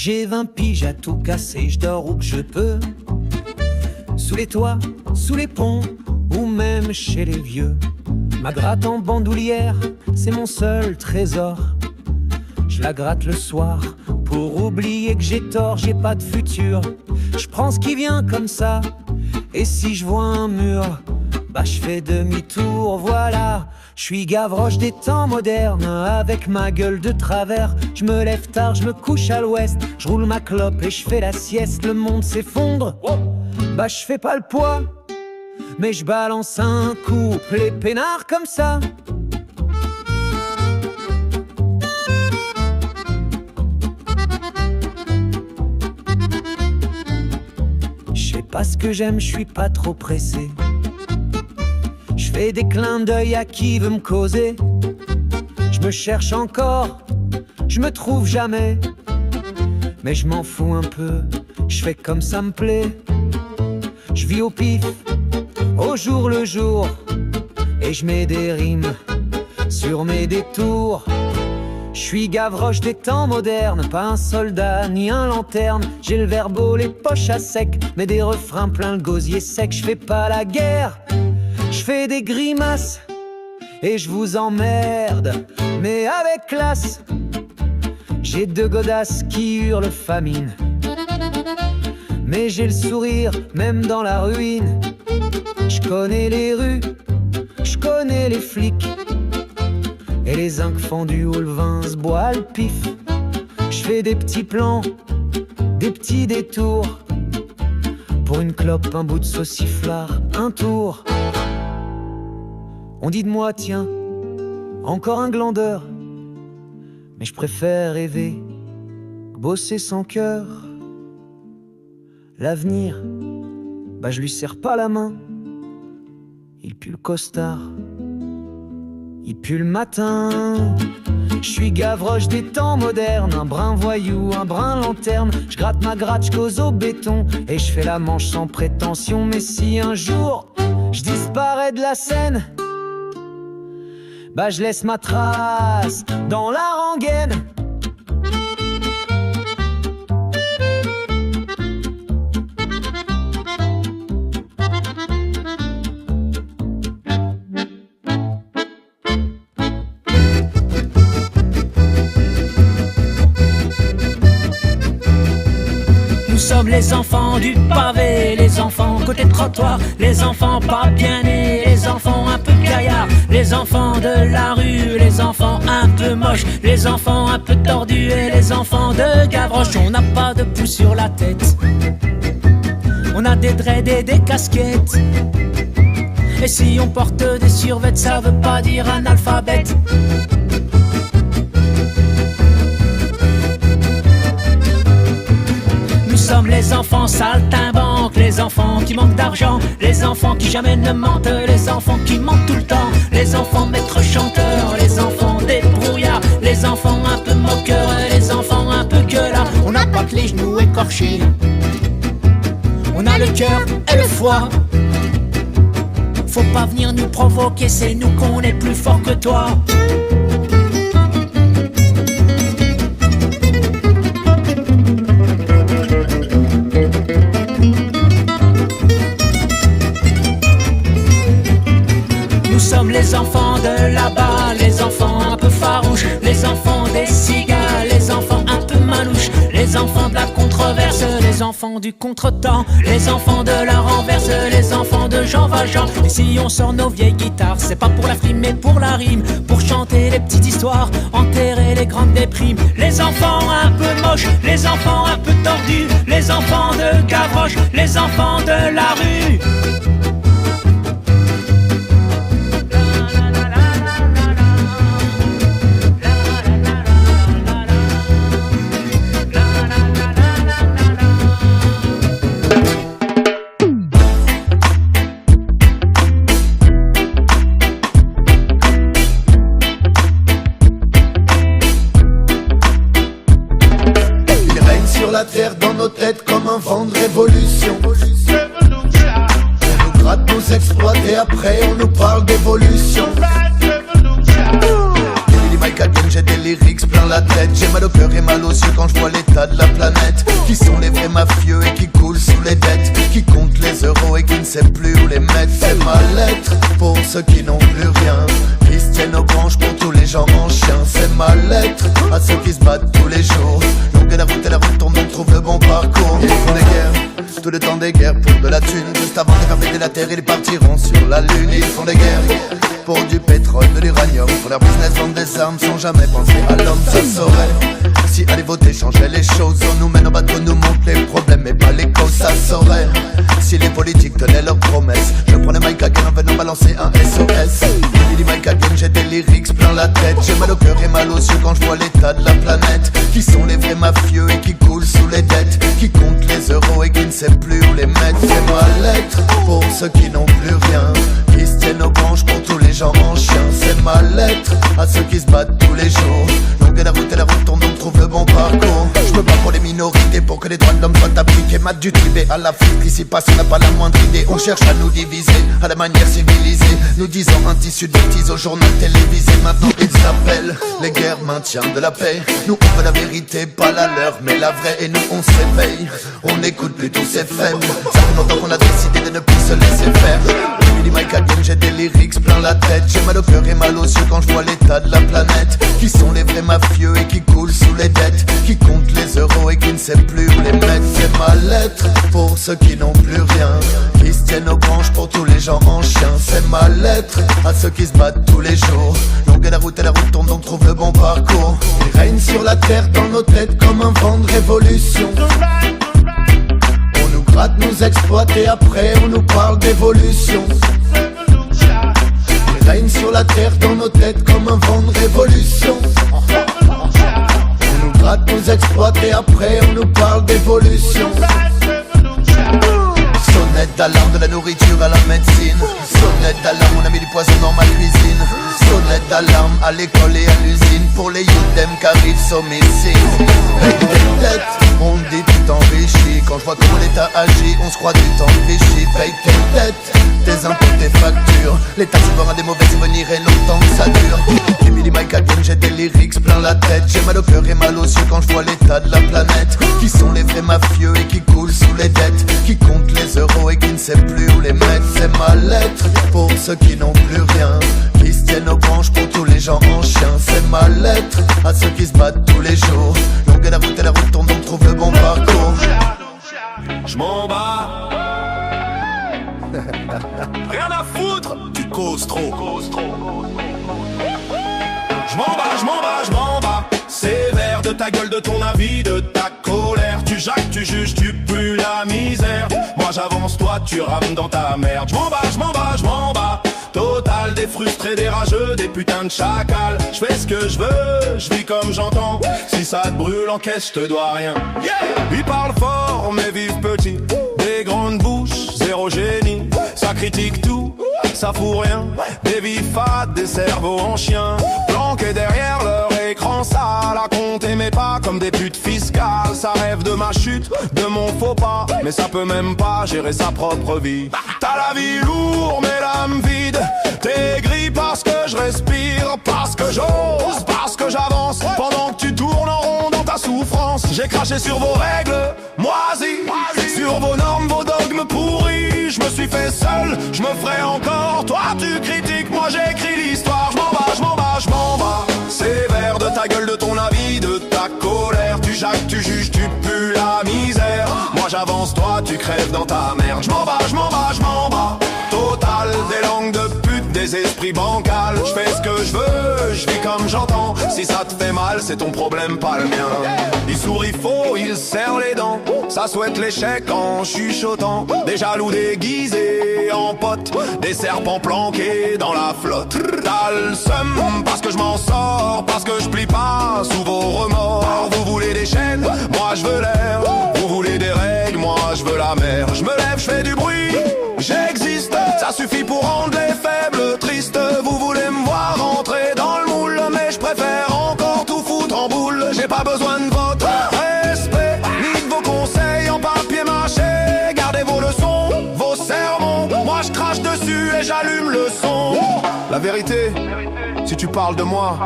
J'ai 20 piges à tout casser, je dors où que je peux. Sous les toits, sous les ponts, ou même chez les vieux. Ma gratte en bandoulière, c'est mon seul trésor. Je la gratte le soir, pour oublier que j'ai tort, j'ai pas de futur. Je prends ce qui vient comme ça, et si je vois un mur, bah je fais demi-tour, voilà. Je suis Gavroche des temps modernes, avec ma gueule de travers. Je me lève tard, je me couche à l'ouest, je roule ma clope et je fais la sieste. Le monde s'effondre, bah je fais pas le poids, mais je balance un couple et peinard comme ça. Je sais pas ce que j'aime, je suis pas trop pressé. Je fais des clins d'œil à qui veut me causer. Je me cherche encore, je me trouve jamais. Mais je m'en fous un peu, je fais comme ça me plaît. Je vis au pif, au jour le jour, et je mets des rimes sur mes détours. Je suis Gavroche des temps modernes, pas un soldat ni un lanterne. J'ai le verbeau, les poches à sec, mais des refrains plein le gosier sec. Je fais pas la guerre, je fais des grimaces et je vous emmerde, mais avec classe. J'ai deux godasses qui hurlent famine, mais j'ai le sourire même dans la ruine. Je connais les rues, je connais les flics, et les zincs fendus où le vin se boit le pif. Je fais des petits plans, des petits détours, pour une clope, un bout de sauciflard, un tour. On dit de moi, tiens, encore un glandeur, mais je préfère rêver que bosser sans cœur. L'avenir, bah je lui serre pas la main. Il pue le costard, il pue le matin. Je suis Gavroche des temps modernes, un brin voyou, un brin lanterne. Je gratte ma gratte, je cause au béton, et je fais la manche sans prétention. Mais si un jour je disparais de la scène, bah je laisse ma trace dans la rengaine. Nous sommes les enfants du pavé, les enfants côté trottoir, les enfants pas bien nés, les enfants un peu gaillards, les enfants de la rue, les enfants un peu moches, les enfants un peu tordus et les enfants de Gavroche. On n'a pas de pouce sur la tête, on a des dreads et des casquettes, et si on porte des survêtements, ça veut pas dire analphabète. Nous sommes les enfants saltimbanques, les enfants qui manquent d'argent, les enfants qui jamais ne mentent, les enfants qui mentent tout le temps, les enfants maîtres chanteurs, les enfants débrouillards, les enfants un peu moqueurs, les enfants un peu gueulards. On n'a pas que les genoux écorchés, on a le cœur et le foie. Faut pas venir nous provoquer, c'est nous qu'on est plus fort que toi. Nous sommes les enfants de là-bas, les enfants un peu farouches, les enfants des cigales, les enfants un peu manouches, les enfants de la controverse, les enfants du contretemps, les enfants de la renverse, les enfants de Jean Valjean. Et si on sort nos vieilles guitares, c'est pas pour la frime mais pour la rime, pour chanter les petites histoires, enterrer les grandes déprimes. Les enfants un peu moches, les enfants un peu tordus, les enfants de Gavroche, les enfants de la rue. La terre dans nos têtes comme un vent de révolution. On nous gratte nos exploits et après on nous parle d'évolution. J'ai des lyrics plein la tête. J'ai mal au cœur et mal aux yeux quand je vois l'état de la planète. Qui sont les vrais mafieux et qui coulent sous les dettes, qui comptent les euros et qui ne sait plus où les mettre. C'est ma lettre pour ceux qui n'ont plus rien, qui se tiennent aux branches pour tous les gens en chien. C'est ma lettre à ceux qui se battent tous les jours. Longue est la route et la route tourne, donc trouve le bon parcours. Ils font des guerres, tout le temps des guerres pour de la thune. Juste avant de faire péter la terre, ils partiront sur la lune. Ils font des guerres pour du pétrole, de l'uranium. Pour leur business, vendre des armes sans jamais penser à l'homme. Ça saurait si aller voter changeait les choses. On nous mène en bateau, nous montre les problèmes et pas les causes. Ça saurait si les politiques tenaient leurs promesses. Je prenais Mike Hagen en venant balancer un SOS. Il dit Mike Hagen, j'ai des lyrics plein la tête. J'ai mal au cœur et mal aux yeux quand je vois l'état de la planète. Qui sont les vrais mafieux et qui coulent sous les dettes, qui comptent les euros et qui ne sait plus où les mettre. C'est ma lettre pour ceux qui n'ont plus rien, qui se tiennent aux branches pour tous les gens en chien. C'est ma lettre à ceux qui se battent tous les jours. Longue est la route et la route tourne, donc trouve le bon parcours. Je me bats pour les minorités, pour que les droits de l'homme soient appliqués. Mat du tribé à l'Afrique, ici passe, on n'a pas la moindre idée. On cherche à nous diviser, à la manière civilisée. Nous disons un tissu de bêtises au journal télévisé. Maintenant ils s'appellent les guerres maintien de la paix. Nous on veut la vérité, pas la leur, mais la vraie. Et nous on s'éveille, on n'écoute plus tous ces faibles. Ça fait longtemps qu'on a décidé de ne plus se laisser faire. Billy Mike Hagen, j'ai des lyrics plein la tête. J'ai mal au cœur et mal aux yeux quand je vois l'état de la planète. Qui sont les vrais mafieux et qui coulent sous les dettes, qui comptent les euros et qui ne sait plus où les mettre. C'est ma lettre pour ceux qui n'ont plus rien, qui se tiennent aux branches pour tous les gens en chien. C'est ma lettre à ceux qui se battent tous les jours. Longue est la route et la route tourne, donc trouve le bon parcours. Il règne sur la terre dans nos têtes comme un vent de révolution. On nous gratte, nous exploite et après on nous parle d'évolution. Il règne sur la terre dans nos têtes comme un vent de révolution. On nous gratte, nous exploite et après on nous parle d'évolution. Sonnette d'alarme de la nourriture à la médecine. Sonnette d'alarme, on a mis du poison dans ma cuisine. Sonnette d'alarme à l'école et à l'usine pour les youths qui arrivent sans missile. Avec des têtes, on dit tu t'enrichis. Quand je vois comment l'État agit, on se croit du temps Vichy. Paye tes têtes, tes impôts, tes factures. L'État se un des mauvais souvenirs et longtemps que ça dure. J'ai mis les Mike Hagen, j'ai des lyrics plein la tête. J'ai mal au cœur et mal aux yeux quand je vois l'état de la planète. Qui sont les vrais mafieux et qui coulent sous les dettes, qui comptent les euros et qui ne sait plus où les mettre. C'est ma lettre pour ceux qui n'ont plus rien, qui se tiennent aux branches pour tous les gens en chien. C'est ma lettre à ceux qui se battent tous les jours. Longue est la route et la route tourne, donc trouve le bon parcours. Je m'en bats. Rien à foutre, tu causes trop. Je m'en bats, je m'en bats, je m'en bats. Sévère de ta gueule, de ton avis, de ta colère. Tu jacques, tu juges, tu pues la misère. Moi j'avance, toi tu rames dans ta merde. Je m'en bats, je m'en bats, je m'en bats. Total, des frustrés, des rageux, des putains de chacals. Je fais ce que je veux, je vis comme j'entends. Si ça te brûle en caisse, je te dois rien. Ils parlent fort, mais vivent petit. Des grandes bouches, zéro génie. Ça critique tout, ça fout rien. Des vies fades, des cerveaux en chien. Planqués derrière leur écran sale, à compter mes pas comme des putes fiscales. Ça rêve de ma chute, de mon faux pas, mais ça peut même pas gérer sa propre vie. T'as la vie lourde, mais l'âme vide. T'es gris parce que je respire, parce que j'ose, parce que j'avance. Pendant que tu tournes en rond dans ta souffrance, j'ai craché sur vos règles moisies, sur vos normes, vos dogmes pourris. Je me suis fait seul, je me ferai encore. Toi tu critiques, moi j'écris l'histoire. Je m'en bats, je m'en bats, je m'en bats. Sévère de ta gueule, de ton avis, de ta colère. Tu jacques, tu juges, tu pues la misère. Moi j'avance, toi tu crèves dans ta merde. Je m'en bats, je m'en bats, je m'en bats. Total, des langues de pute, des esprits bancals. Je fais ce que je veux, je vis comme j'entends. Si ça te fait mal, c'est ton problème, pas le mien. Il sourit faux, il serre les dents. Ça souhaite l'échec en chuchotant. Des jaloux déguisés en potes, des serpents planqués dans la flotte. T'as le seum parce que je m'en sors, parce que je plie pas sous vos remords. Vous voulez des chaînes, moi je veux l'air. Vous voulez des règles, moi je veux la mer. Je me lève, je fais du bruit, j'existe. Ça suffit pour rendre les faibles tristes. Vous voulez me voir rentrer dans le moule, mais je préfère encore tout foutre en boule. J'ai pas besoin de votre respect, ni de vos conseils en papier mâché. Gardez vos leçons, vos sermons. Moi je crache dessus et j'allume le son. La vérité, si tu parles de moi,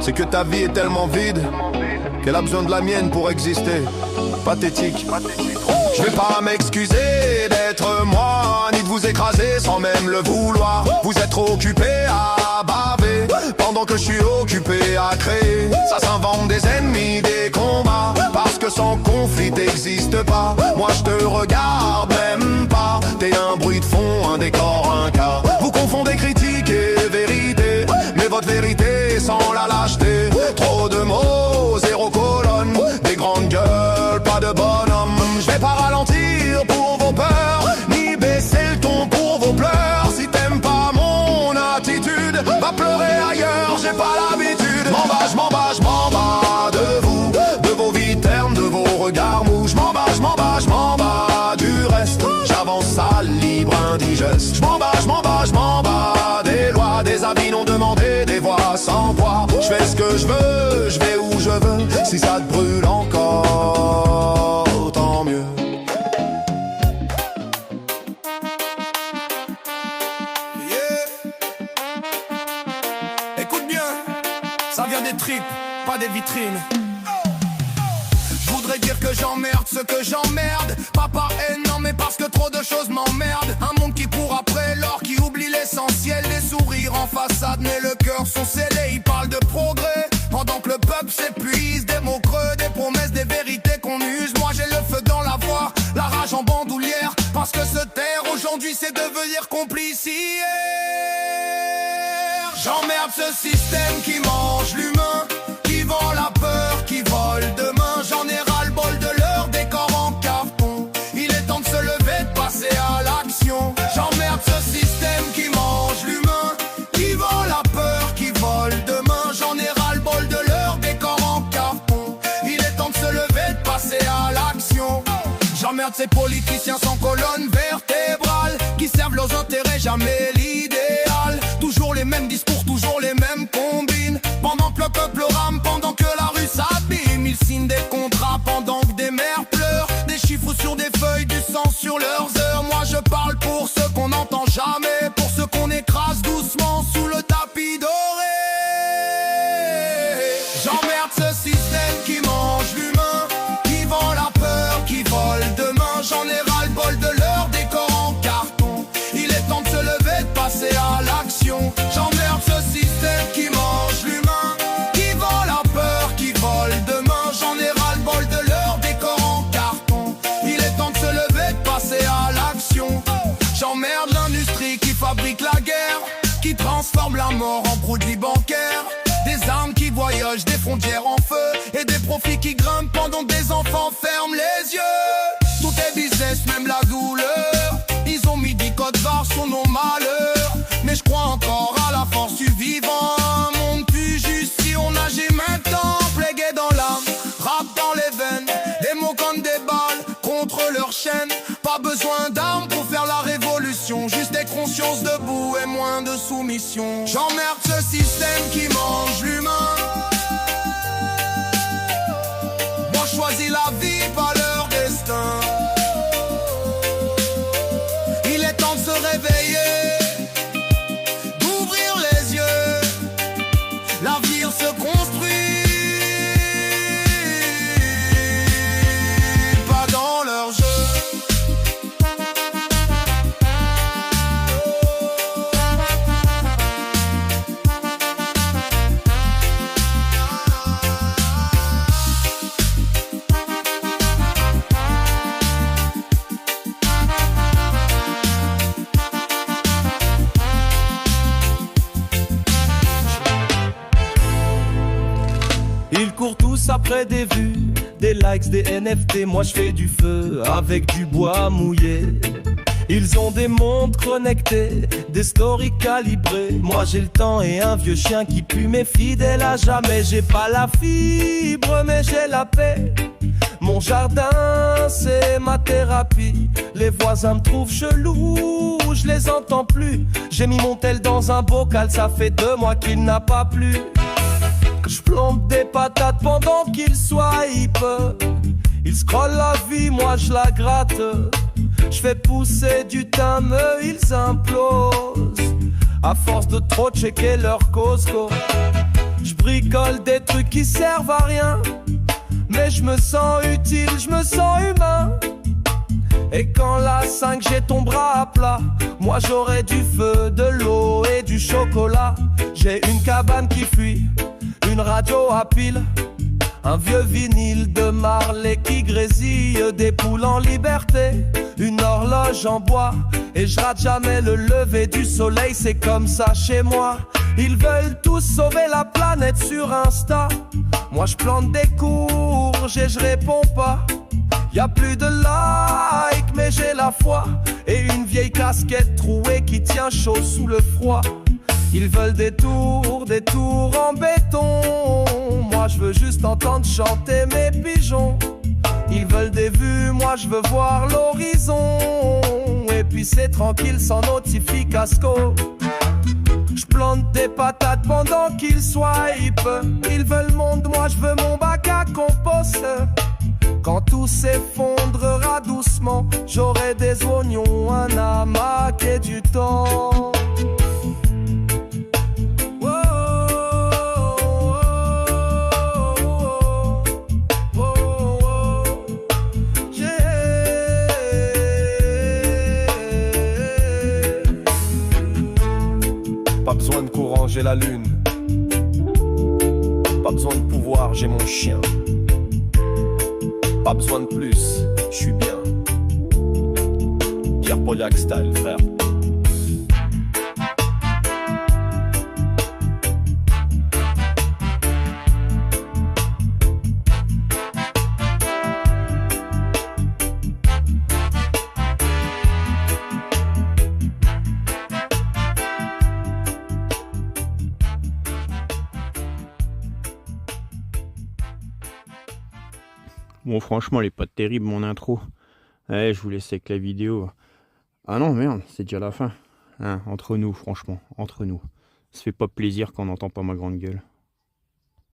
c'est que ta vie est tellement vide qu'elle a besoin de la mienne pour exister. Pathétique. Je vais pas m'excuser d'être moi, ni de vous écraser sans même le vouloir. Vous êtes trop occupé à baver, pendant que je suis occupé à créer. Ça s'invente des ennemis, des combats, parce que sans conflit t'existe pas. Moi je te regarde même pas, t'es un bruit de fond, un décor, un cas. Vous confondez critique et vérité, mais votre vérité sans la lâcheté. Trop de mots, zéro colonne, des grandes gueules, pas de bonhomme. Je vais pas ralentir pour vos peurs, ni baisser le ton pour vos pleurs. Si t'aimes pas mon attitude, va pleurer ailleurs, j'ai pas l'habitude. M'en bats, je m'en bats, je m'en bats de vous, de vos vies ternes, de vos regards mous. Je m'en bats, je m'en bats, je m'en bats du reste. J'avance à libre, indigeste. Je m'en bats, je m'en bats, je m'en bats des lois, des avis non demandés, des voix sans poids. Je fais ce que je veux, je vais où je veux. Si ça te brûle encore, tant mieux. Écoute bien, ça vient des tripes, pas des vitrines. Je voudrais dire que j'emmerde ce que j'emmerde, pas par haine, non mais parce que trop de choses m'emmerdent. Un monde qui court après l'or, qui oublie l'essentiel. Des sourires en façade, mais le cœur sont scellés. Ils parlent de progrès, pendant que le peuple s'épuise. Des mots creux, des promesses, des vérités qu'on use. Moi j'ai le feu dans la voix, la rage en bandoulière. Parce que se taire aujourd'hui c'est devenir complice hier. J'emmerde ce système qui mange l'humain, qui vend la peur, qui vole demain. J'en ai ras-le-bol de leur décor en carton. Il est temps de se lever, de passer à l'action. J'emmerde ce système qui mange l'humain, qui vend la peur, qui vole demain. J'en ai ras-le-bol de leur décor en carton. Il est temps de se lever, de passer à l'action. J'emmerde ces politiciens sans colonne vertébrale, qui servent leurs intérêts, jamais l'idéal. Toujours les mêmes discours, toujours les mêmes combines. Pendant que le peuple rame, pendant que la rue s'abîme. Ils signent des contrats pendant que des mères pleurent. Des chiffres sur des feuilles, du sang sur leurs heures. Moi je parle pour ceux qu'on n'entend jamais, pour ceux qu'on écrase doucement sous le tapis doré. J'emmerde ce système qui mange l'humain, qui vend la peur, qui vole demain. J'en ai ras-le-bol de leur décor en carton. Il est temps de se lever, de passer à l'action. J'emmerde ce système qui mange l'humain, qui vend la peur, qui vole demain. J'en ai ras-le-bol de leur décor en carton. Il est temps de se lever, de passer à l'action. J'emmerde l'industrie qui fabrique la guerre, qui transforme la mort en produit bancaire. Des armes qui voyagent, des frontières en feu, et des profits qui grimpent pendant que des enfants ferment les yeux. Tout est business, même la douleur. Ils ont mis des codes barres sur nos malheurs. Mais je crois encore à la force du vivant. Un monde plus juste si on nageait maintenant. Plégué dans l'âme, rap dans les veines. Des mots comme des balles contre leur chaîne. Pas besoin d'armes pour faire la révolution. Juste des consciences debout et moins de soumission. J'emmerde ce système qui mange l'humain. Moi je choisis la vie, pas leur destin. Il est temps de se réveiller, d'ouvrir les yeux. L'avenir se construit, pas dans leur jeu. Ils courent tous après des vues, des likes, des NFT. Moi je fais du feu avec du bois mouillé. Ils ont des montres connectées, des stories calibrées. Moi j'ai le temps et un vieux chien qui pue, mais fidèle à jamais. J'ai pas la fibre mais j'ai la paix. Mon jardin c'est ma thérapie. Les voisins me trouvent chelou, je les entends plus. J'ai mis mon tel dans un bocal, ça fait 2 mois qu'il n'a pas plu. Je plante des patates pendant qu'il swipe. Il scrolle la vie, moi je la gratte. Je fais pousser du thym, ils implosent. à force de trop checker leur Costco. Je bricole des trucs qui servent à rien, mais je me sens utile, je me sens humain. Et quand la 5G tombera à plat, moi j'aurai du feu, de l'eau et du chocolat. J'ai une cabane qui fuit, une radio à pile, un vieux vinyle de Marley qui grésille, des poules en liberté, une horloge en bois. Et je rate jamais le lever du soleil, c'est comme ça chez moi. Ils veulent tous sauver la planète sur Insta. Moi je plante des courges et je réponds pas. Y'a plus de likes mais j'ai la foi, et une vieille casquette trouée qui tient chaud sous le froid. Ils veulent des tours en béton. Moi je veux juste entendre chanter mes pigeons. Ils veulent des vues, moi je veux voir l'horizon. Et puis c'est tranquille sans notificasco. Je plante des patates pendant qu'ils swipent. Ils veulent le monde, moi je veux mon bac à compost. Quand tout s'effondrera doucement, j'aurai des oignons, un hamac et du temps. Pas besoin de courant, j'ai la lune. Pas besoin de pouvoir, j'ai mon chien. Pas besoin de plus, je suis bien. Pierre Poliac style, frère. Bon, franchement, elle est pas terrible, mon intro. Ouais, je vous laisse avec la vidéo. Ah non, merde, c'est déjà la fin. Hein, entre nous, franchement, entre nous. Ça fait pas plaisir quand on n'entend pas ma grande gueule.